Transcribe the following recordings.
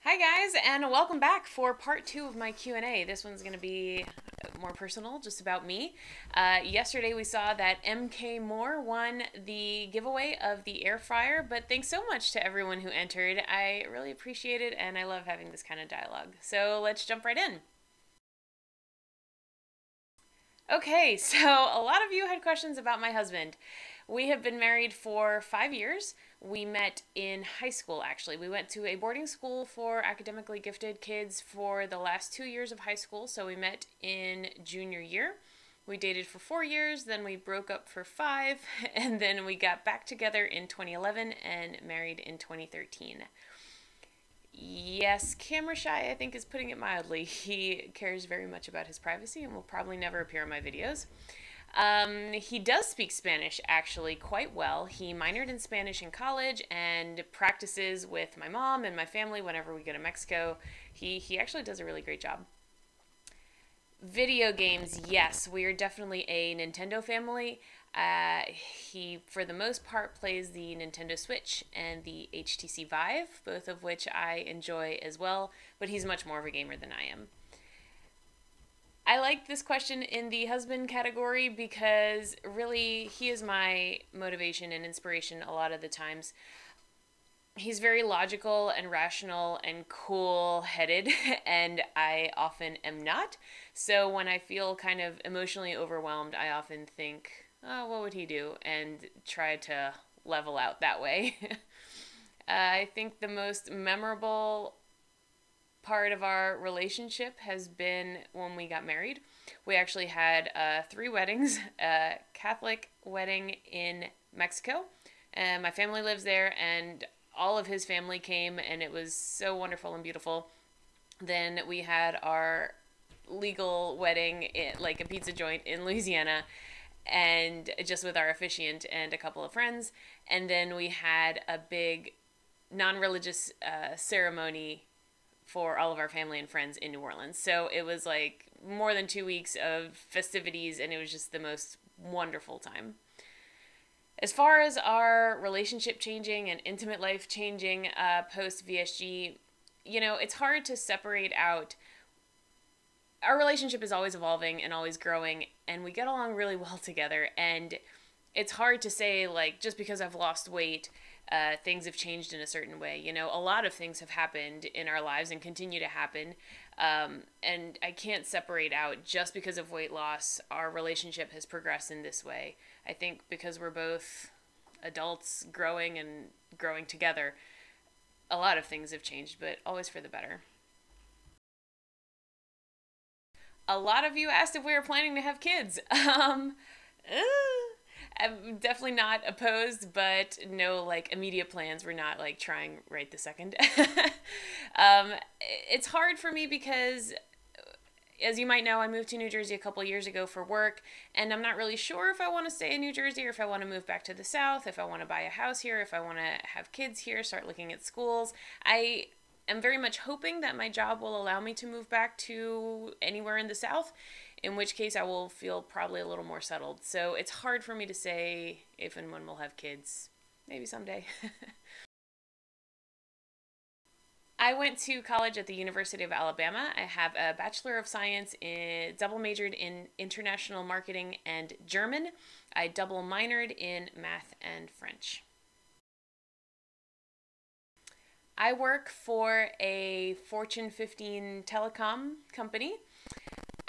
Hi guys, and welcome back for part 2 of my Q&A. This one's going to be more personal, just about me. Yesterday we saw that MK Moore won the giveaway of the air fryer, but thanks so much to everyone who entered. I really appreciate it, and I love having this kind of dialogue. So let's jump right in. Okay, so a lot of you had questions about my husband. We have been married for 5 years. We met in high school, actually. We went to a boarding school for academically gifted kids for the last 2 years of high school, so we met in junior year. We dated for 4 years, then we broke up for 5, and then we got back together in 2011 and married in 2013. Yes, camera shy, I think, is putting it mildly. He cares very much about his privacy and will probably never appear in my videos. He does speak Spanish actually quite well. He minored in Spanish in college and practices with my mom and my family whenever we go to Mexico. He actually does a really great job. Video games, yes, we are definitely a Nintendo family. He, for the most part, plays the Nintendo Switch and the HTC Vive, both of which I enjoy as well, but he's much more of a gamer than I am. I like this question in the husband category because really he is my motivation and inspiration a lot of the times. He's very logical and rational and cool-headed, and I often am not. So when I feel kind of emotionally overwhelmed, I often think, oh, what would he do? And try to level out that way. I think the most memorable part of our relationship has been when we got married. We actually had 3 weddings, a Catholic wedding in Mexico, and my family lives there, and all of his family came, and it was so wonderful and beautiful. Then we had our legal wedding at like a pizza joint in Louisiana, and just with our officiant and a couple of friends. And then we had a big non-religious ceremony for all of our family and friends in New Orleans. So it was like more than 2 weeks of festivities, and it was just the most wonderful time. As far as our relationship changing and intimate life changing post VSG, it's hard to separate out. Our relationship is always evolving and always growing, and we get along really well together. And it's hard to say, like, just because I've lost weight, things have changed in a certain way. A lot of things have happened in our lives and continue to happen. And I can't separate out just because of weight loss, our relationship has progressed in this way. I think because we're both adults growing and growing together, a lot of things have changed, but always for the better. A lot of you asked if we were planning to have kids. I'm definitely not opposed, but no, like, immediate plans. We're not, like, trying right this second. It's hard for me because, as you might know, I moved to New Jersey a couple years ago for work, and I'm not really sure if I want to stay in New Jersey or if I want to move back to the South, if I want to buy a house here, if I want to have kids here, start looking at schools. I am very much hoping that my job will allow me to move back to anywhere in the South, in which case I will feel probably a little more settled. So it's hard for me to say if and when we'll have kids. Maybe someday. I went to college at the University of Alabama. I have a Bachelor of Science, double majored in International Marketing and German. I double minored in Math and French. I work for a Fortune 15 telecom company.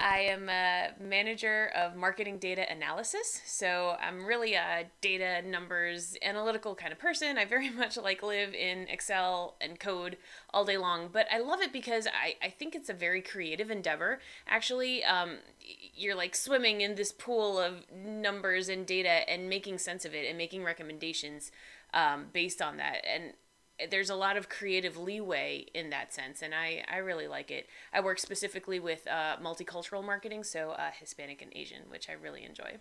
I am a manager of marketing data analysis, so I'm really a data, numbers, analytical kind of person. I very much live in Excel and code all day long, but I love it because I think it's a very creative endeavor. Actually, you're like swimming in this pool of numbers and data and making sense of it and making recommendations based on that. And there's a lot of creative leeway in that sense, and I really like it. I work specifically with multicultural marketing, so Hispanic and Asian, which I really enjoy.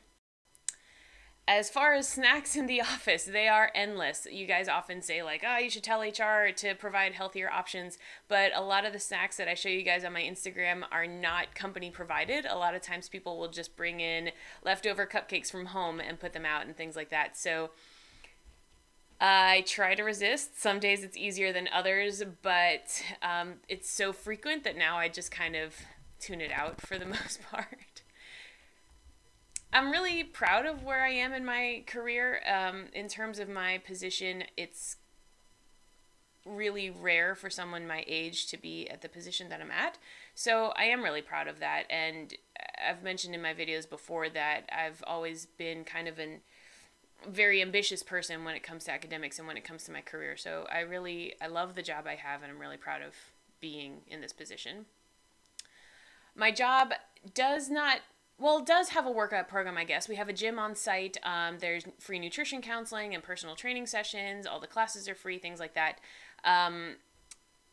As far as snacks in the office, they are endless. You guys often say, like, oh, you should tell HR to provide healthier options, but a lot of the snacks that I show you guys on my Instagram are not company provided. A lot of times people will just bring in leftover cupcakes from home and put them out and things like that. So I try to resist. Some days it's easier than others, but it's so frequent that now I just kind of tune it out for the most part. I'm really proud of where I am in my career. In terms of my position, it's really rare for someone my age to be at the position that I'm at. So I am really proud of that. And I've mentioned in my videos before that I've always been kind of an very ambitious person when it comes to academics and when it comes to my career. So I love the job I have, and I'm really proud of being in this position. My job does not, well, it does have a workout program, I guess. We have a gym on site. There's free nutrition counseling and personal training sessions. All the classes are free, things like that. Um,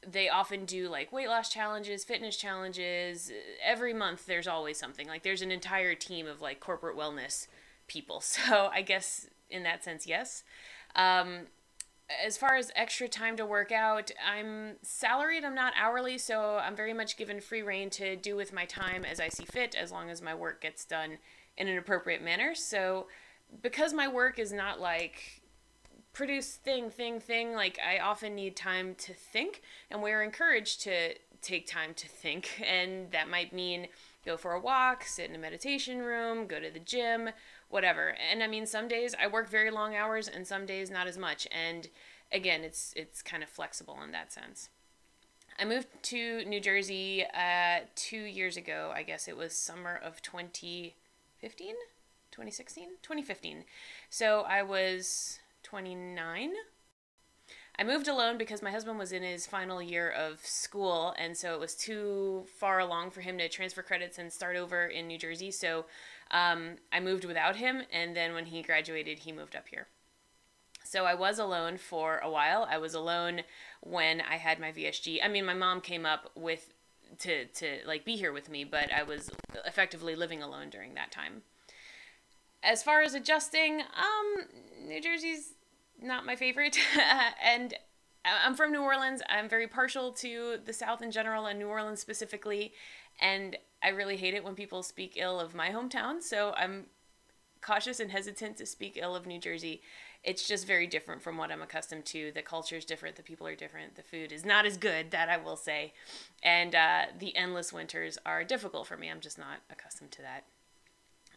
they often do like weight loss challenges, fitness challenges. Every month there's always something. Like there's an entire team of like corporate wellness people. So I guess in that sense, yes. Um, as far as extra time to work out, I'm salaried, I'm not hourly, so I'm very much given free reign to do with my time as I see fit, as long as my work gets done in an appropriate manner. So because my work is not like produce thing, like I often need time to think, and we're encouraged to take time to think, and that might mean go for a walk, sit in a meditation room, go to the gym, whatever. And I mean, some days I work very long hours and some days not as much, and again, it's kind of flexible in that sense. I moved to New Jersey 2 years ago. I guess it was summer of 2015, 2016, 2015. So I was 29. I moved alone because my husband was in his final year of school, and so it was too far along for him to transfer credits and start over in New Jersey. So I moved without him, and then when he graduated, he moved up here. So I was alone for a while. I was alone when I had my VSG. I mean, my mom came up with to like be here with me, but I was effectively living alone during that time. As far as adjusting, New Jersey's not my favorite. And I'm from New Orleans. I'm very partial to the South in general and New Orleans specifically. And I really hate it when people speak ill of my hometown. So I'm cautious and hesitant to speak ill of New Jersey. It's just very different from what I'm accustomed to. The culture is different. The people are different. The food is not as good, that I will say. And the endless winters are difficult for me. I'm just not accustomed to that.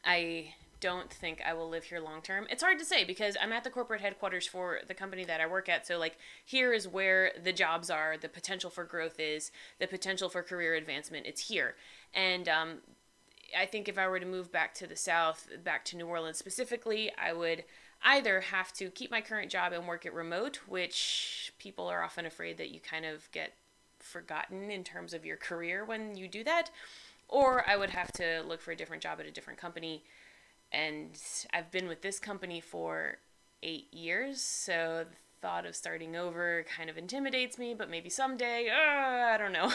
I don't think I will live here long term. It's hard to say because I'm at the corporate headquarters for the company that I work at. So like here is where the jobs are, the potential for growth is, the potential for career advancement. It's here. And I think if I were to move back to the South, back to New Orleans specifically, I would either have to keep my current job and work it remote, which people are often afraid that you kind of get forgotten in terms of your career when you do that, or I would have to look for a different job at a different company. And I've been with this company for 8 years, so the thought of starting over kind of intimidates me, but maybe someday, I don't know.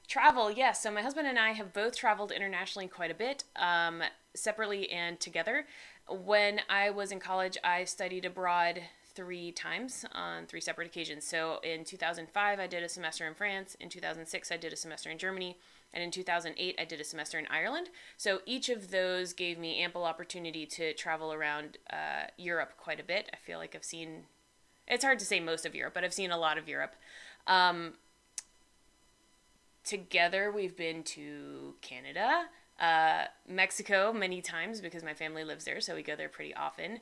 Travel, yes. So my husband and I have both traveled internationally quite a bit, separately and together. When I was in college, I studied abroad 3 times on 3 separate occasions. So in 2005, I did a semester in France. In 2006, I did a semester in Germany. And in 2008, I did a semester in Ireland. So each of those gave me ample opportunity to travel around Europe quite a bit. I feel like I've seen, it's hard to say most of Europe, but I've seen a lot of Europe. Um, Together, we've been to Canada, Mexico many times because my family lives there, so we go there pretty often.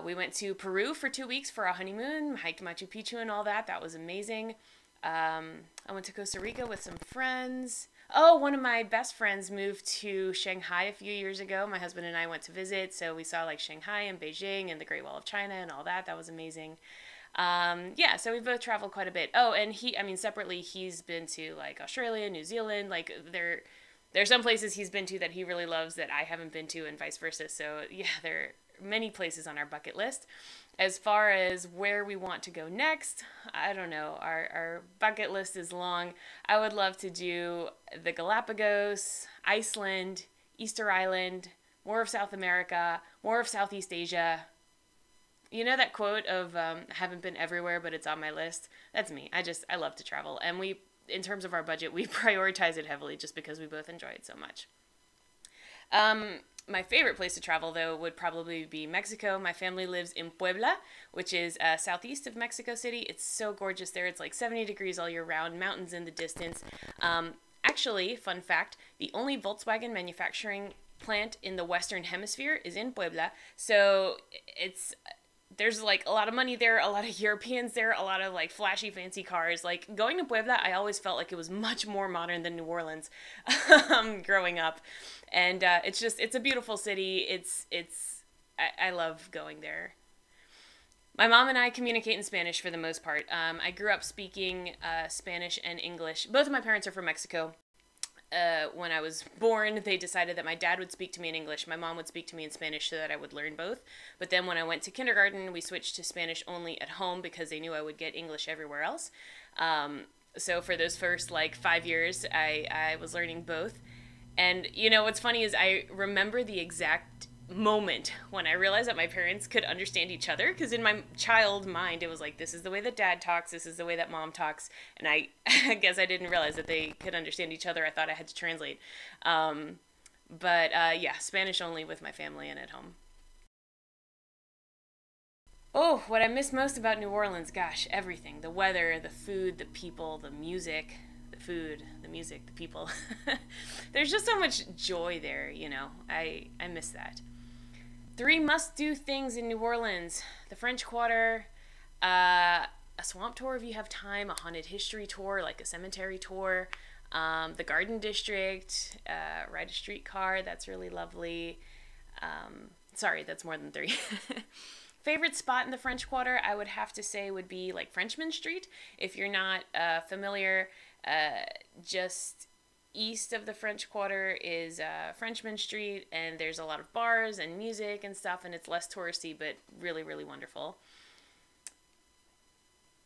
We went to Peru for 2 weeks for our honeymoon, hiked Machu Picchu and all that. That was amazing. I went to Costa Rica with some friends. Oh, one of my best friends moved to Shanghai a few years ago. My husband and I went to visit, so we saw like Shanghai and Beijing and the Great Wall of China and all that. That was amazing. Yeah, so we both traveled quite a bit. Oh, and separately, he's been to like Australia, New Zealand. Like there's some places he's been to that he really loves that I haven't been to, and vice versa. So yeah, there are many places on our bucket list. As far as where we want to go next, I don't know. Our bucket list is long. I would love to do the Galapagos, Iceland, Easter Island, more of South America, more of Southeast Asia. You know that quote of haven't been everywhere, but it's on my list? That's me. I love to travel. And in terms of our budget, we prioritize it heavily just because we both enjoy it so much. My favorite place to travel, though, would probably be Mexico. My family lives in Puebla, which is southeast of Mexico City. It's so gorgeous there. It's like 70 degrees all year round, mountains in the distance. Actually, fun fact, the only Volkswagen manufacturing plant in the Western Hemisphere is in Puebla. So there's like a lot of money there, a lot of Europeans there, a lot of like flashy fancy cars. Like going to Puebla, I always felt like it was much more modern than New Orleans growing up. And it's a beautiful city. I love going there. My mom and I communicate in Spanish for the most part. I grew up speaking Spanish and English. Both of my parents are from Mexico. When I was born, they decided that my dad would speak to me in English. My mom would speak to me in Spanish so that I would learn both. But then when I went to kindergarten, we switched to Spanish only at home because they knew I would get English everywhere else. So for those first like 5 years, I was learning both. And you know what's funny is I remember the exact moment when I realized that my parents could understand each other, because in my child mind it was like, this is the way that dad talks, this is the way that mom talks, and I guess I didn't realize that they could understand each other. I thought I had to translate. But yeah, Spanish only with my family and at home. Oh, what I miss most about New Orleans, gosh, everything. The weather, the food, the people, the music, the food, the music, the people. There's just so much joy there, you know. I miss that. 3 must-do things in New Orleans: the French Quarter, a swamp tour if you have time, a haunted history tour, like a cemetery tour, the Garden District, ride a streetcar, that's really lovely. Sorry, that's more than 3. Favorite spot in the French Quarter, I would have to say, would be like Frenchmen Street. If you're not familiar, just east of the French Quarter is Frenchmen Street, and there's a lot of bars and music and stuff, and it's less touristy, but really, really wonderful.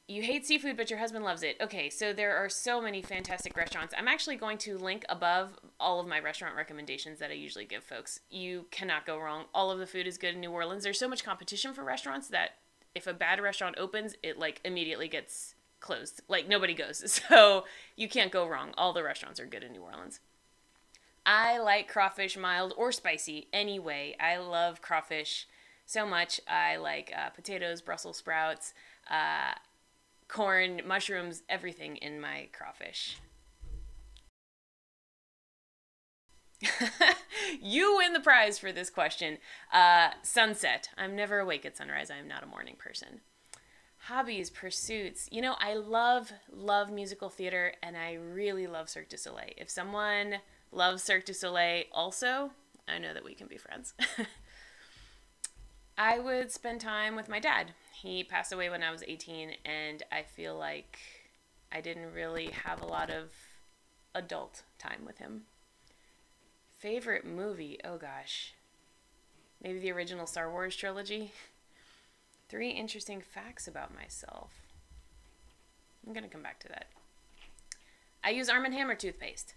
You hate seafood, but your husband loves it. Okay, so there are so many fantastic restaurants. I'm actually going to link above all of my restaurant recommendations that I usually give folks. You cannot go wrong. All of the food is good in New Orleans. There's so much competition for restaurants that if a bad restaurant opens, it like immediately gets closed. Like nobody goes. So you can't go wrong. All the restaurants are good in New Orleans. I like crawfish mild or spicy anyway. I love crawfish so much. I like potatoes, Brussels sprouts, corn, mushrooms, everything in my crawfish. You win the prize for this question. Sunset. I'm never awake at sunrise. I am not a morning person. Hobbies, pursuits. You know, I love musical theater, and I really love Cirque du Soleil. If someone loves Cirque du Soleil also, I know that we can be friends. I would spend time with my dad. He passed away when I was 18, and I feel like I didn't really have a lot of adult time with him. Favorite movie? Oh gosh. Maybe the original Star Wars trilogy. 3 interesting facts about myself. I'm going to come back to that. I use Arm & Hammer toothpaste.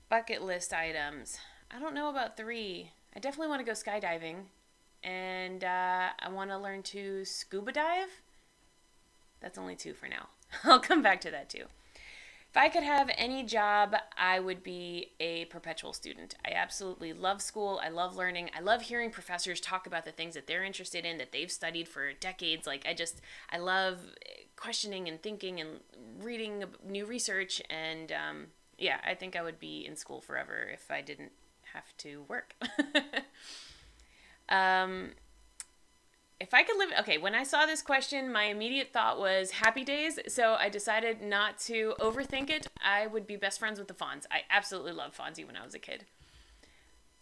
Bucket list items. I don't know about 3. I definitely want to go skydiving. And I want to learn to scuba dive. That's only 2 for now. I'll come back to that too. If I could have any job, I would be a perpetual student. I absolutely love school. I love learning. I love hearing professors talk about the things that they're interested in, that they've studied for decades. Like I love questioning and thinking and reading new research. And yeah, I think I would be in school forever if I didn't have to work. If I could live, okay, when I saw this question, my immediate thought was Happy Days, so I decided not to overthink it. I would be best friends with the Fonz. I absolutely loved Fonzie when I was a kid.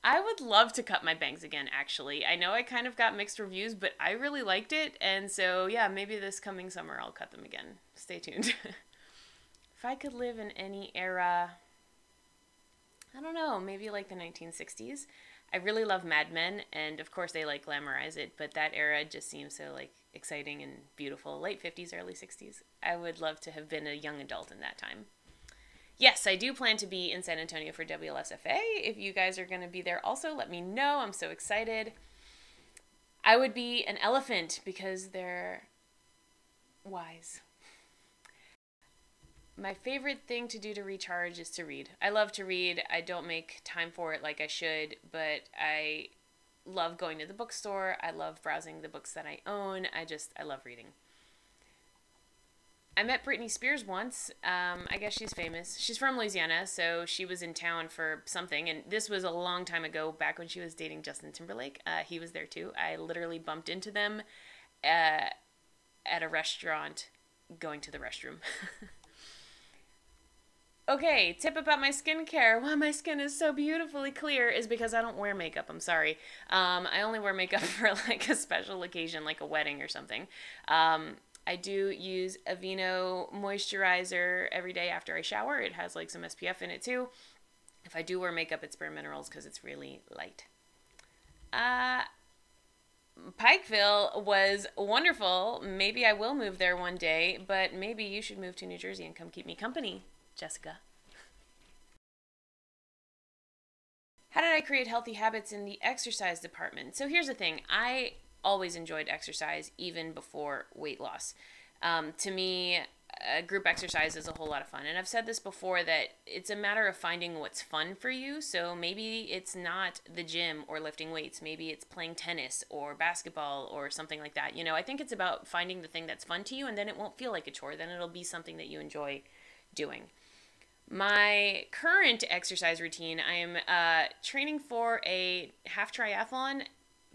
I would love to cut my bangs again, actually. I know I kind of got mixed reviews, but I really liked it, and so yeah, maybe this coming summer I'll cut them again. Stay tuned. If I could live in any era, I don't know, maybe like the 1960s. I really love Mad Men, and of course they like glamorize it, but that era just seems so like exciting and beautiful. Late 50s, early 60s. I would love to have been a young adult in that time. Yes, I do plan to be in San Antonio for WLSFA. If you guys are going to be there also, let me know. I'm so excited. I would be an elephant because they're wise. My favorite thing to do to recharge is to read. I love to read. I don't make time for it like I should, but I love going to the bookstore. I love browsing the books that I own. I love reading. I met Britney Spears once. I guess she's famous. She's from Louisiana, so she was in town for something, and this was a long time ago, back when she was dating Justin Timberlake. He was there too. I literally bumped into them at a restaurant going to the restroom. Okay, tip about my skincare. Why my skin is so beautifully clear is because I don't wear makeup. I'm sorry. I only wear makeup for like a special occasion, like a wedding or something. I do use Aveeno moisturizer every day after I shower. It has like some SPF in it too. If I do wear makeup, it's Bare Minerals because it's really light. Pikeville was wonderful. Maybe I will move there one day, but maybe you should move to New Jersey and come keep me company, Jessica. How did I create healthy habits in the exercise department? So here's the thing. I always enjoyed exercise, even before weight loss. To me, group exercise is a whole lot of fun. And I've said this before, that it's a matter of finding what's fun for you. So maybe it's not the gym or lifting weights. Maybe it's playing tennis or basketball or something like that. You know, I think it's about finding the thing that's fun to you, and then it won't feel like a chore. Then it'll be something that you enjoy doing. My current exercise routine, I am training for a half triathlon,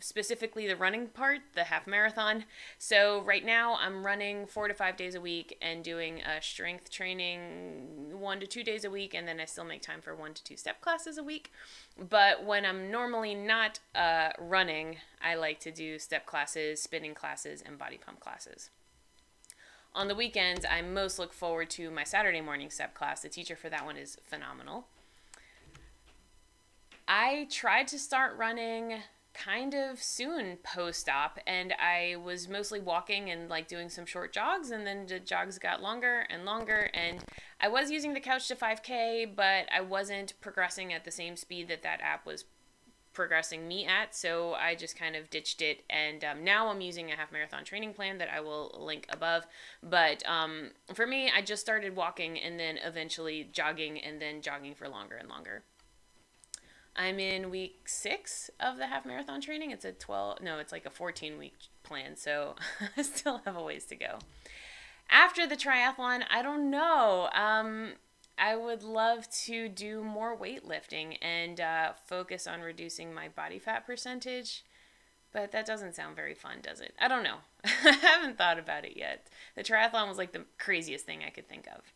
specifically the running part, the half marathon. So right now I'm running 4 to 5 days a week and doing strength training 1 to 2 days a week, and then I still make time for 1 to 2 step classes a week. But when I'm normally not running, I like to do step classes, spinning classes, and body pump classes. On the weekends, I most look forward to my Saturday morning step class. The teacher for that one is phenomenal. I tried to start running kind of soon post-op, and I was mostly walking and like doing some short jogs, and then the jogs got longer and longer, and I was using the Couch to 5K, but I wasn't progressing at the same speed that that app was progressing me at, so I just kind of ditched it, and now I'm using a half marathon training plan that I will link above. But for me, I just started walking and then eventually jogging, and then jogging for longer and longer. I'm in week 6 of the half marathon training. It's it's like a 14-week plan, so I still have a ways to go. After the triathlon, I don't know. I would love to do more weightlifting and focus on reducing my body fat percentage, but that doesn't sound very fun, does it? I don't know. I haven't thought about it yet. The triathlon was like the craziest thing I could think of.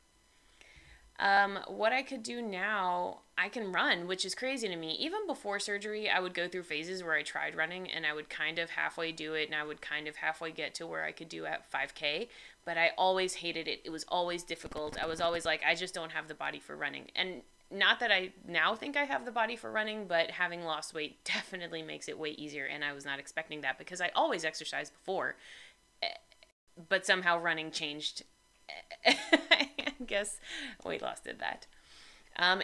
What I could do now, I can run, which is crazy to me. Even before surgery, I would go through phases where I tried running, and I would kind of halfway do it, and I would kind of halfway get to where I could do at 5K, but I always hated it. It was always difficult. I was always like, I just don't have the body for running. And not that I now think I have the body for running, but having lost weight definitely makes it way easier, and I was not expecting that because I always exercised before, but somehow running changed. I guess weight loss did that.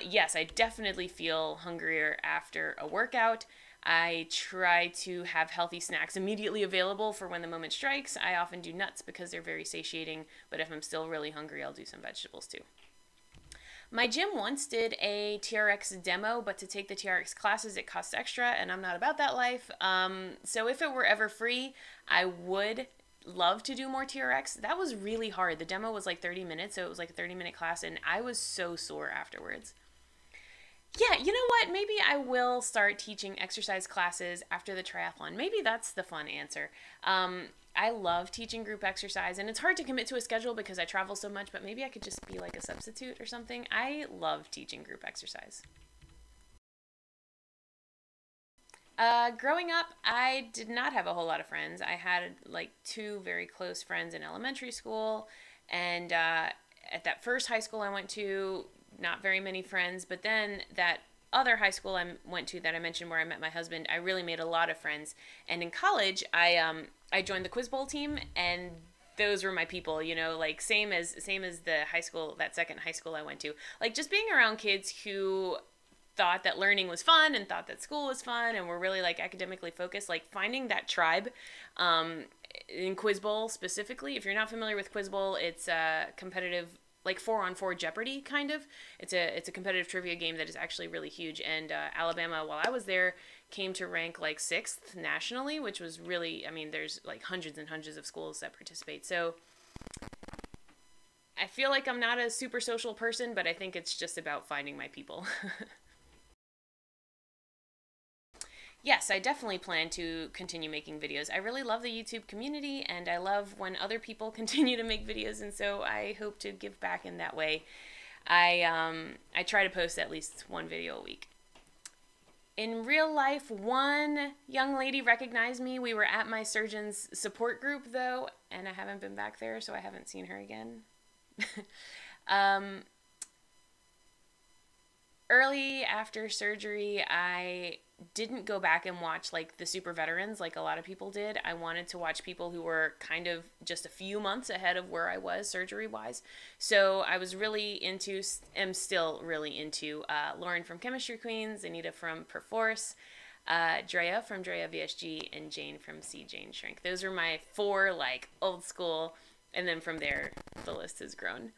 Yes, I definitely feel hungrier after a workout. I try to have healthy snacks immediately available for when the moment strikes. I often do nuts because they're very satiating, but if I'm still really hungry, I'll do some vegetables too. My gym once did a TRX demo, but to take the TRX classes, it costs extra, and I'm not about that life. So if it were ever free, I would love to do more TRX. That was really hard. The demo was like 30 minutes, so it was like a 30-minute class, and I was so sore afterwards. Yeah, you know what? Maybe I will start teaching exercise classes after the triathlon. Maybe that's the fun answer. I love teaching group exercise, and it's hard to commit to a schedule because I travel so much, but maybe I could just be like a substitute or something. I love teaching group exercise. Growing up, I did not have a whole lot of friends. I had like 2 very close friends in elementary school, and at that first high school I went to, not very many friends, but then that other high school I went to that I mentioned where I met my husband, I really made a lot of friends. And in college, I joined the quiz bowl team, and those were my people, you know, like same as the high school, that second high school I went to. Like just being around kids who thought that learning was fun and thought that school was fun and were really like academically focused, like finding that tribe in Quiz Bowl specifically. If you're not familiar with Quiz Bowl, it's a competitive like 4-on-4 Jeopardy kind of. It's a competitive trivia game that is actually really huge. And Alabama, while I was there, came to rank like 6th nationally, which was really, I mean, there's like hundreds and hundreds of schools that participate. So I feel like I'm not a super social person, but I think it's just about finding my people. Yes, I definitely plan to continue making videos. I really love the YouTube community, and I love when other people continue to make videos, and so I hope to give back in that way. I try to post at least one video a week. In real life, one young lady recognized me. We were at my surgeon's support group, though, and I haven't been back there, so I haven't seen her again. um, Early after surgery, I didn't go back and watch like the super veterans like a lot of people did. I wanted to watch people who were kind of just a few months ahead of where I was surgery wise. So I was really into, am still really into Lauren from Chemistry Queens, Anita from Perforce, Drea from Drea VSG, and Jane from See Jane Shrink. Those are my 4 like old school, and then from there the list has grown.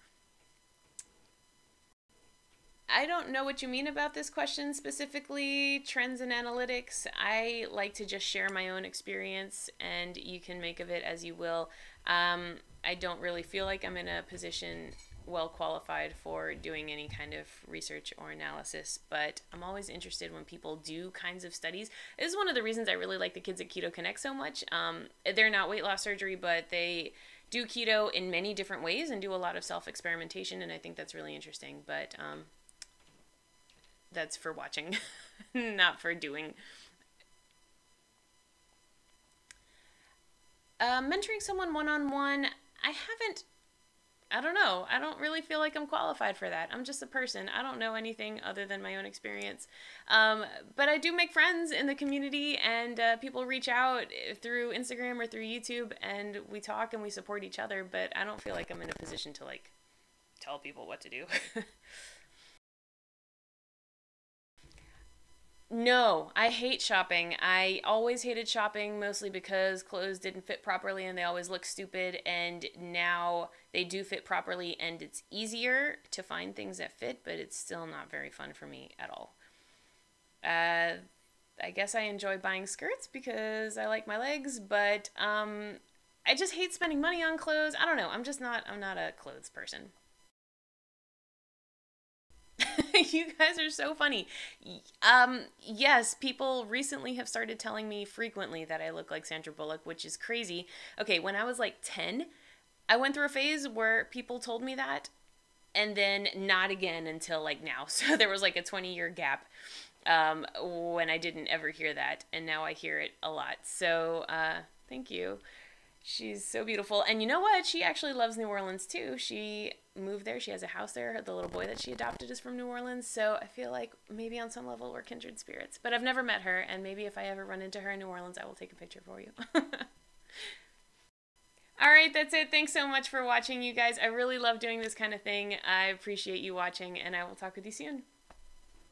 I don't know what you mean about this question specifically, trends and analytics. I like to just share my own experience, and you can make of it as you will. I don't really feel like I'm in a position well qualified for doing any kind of research or analysis, but I'm always interested when people do kinds of studies. This is one of the reasons I really like the kids at Keto Connect so much. They're not weight loss surgery, but they do keto in many different ways and do a lot of self-experimentation, and I think that's really interesting. But that's for watching, not for doing. Mentoring someone one-on-one, I don't know. I don't really feel like I'm qualified for that. I'm just a person. I don't know anything other than my own experience. But I do make friends in the community, and people reach out through Instagram or through YouTube, and we talk and we support each other, but I don't feel like I'm in a position to like tell people what to do. No, I hate shopping. I always hated shopping, mostly because clothes didn't fit properly and they always look stupid. And now they do fit properly and it's easier to find things that fit, but it's still not very fun for me at all. I guess I enjoy buying skirts because I like my legs, but I just hate spending money on clothes. I don't know. I'm not a clothes person. You guys are so funny. Yes, people recently have started telling me frequently that I look like Sandra Bullock, which is crazy. Okay, when I was like 10, I went through a phase where people told me that, and then not again until like now. So there was like a 20-year gap when I didn't ever hear that, and now I hear it a lot. So thank you. She's so beautiful. And you know what? She actually loves New Orleans too. She moved there. She has a house there. The little boy that she adopted is from New Orleans. So I feel like maybe on some level we're kindred spirits. But I've never met her. And maybe if I ever run into her in New Orleans, I will take a picture for you. All right, that's it. Thanks so much for watching, you guys. I really love doing this kind of thing. I appreciate you watching, and I will talk with you soon.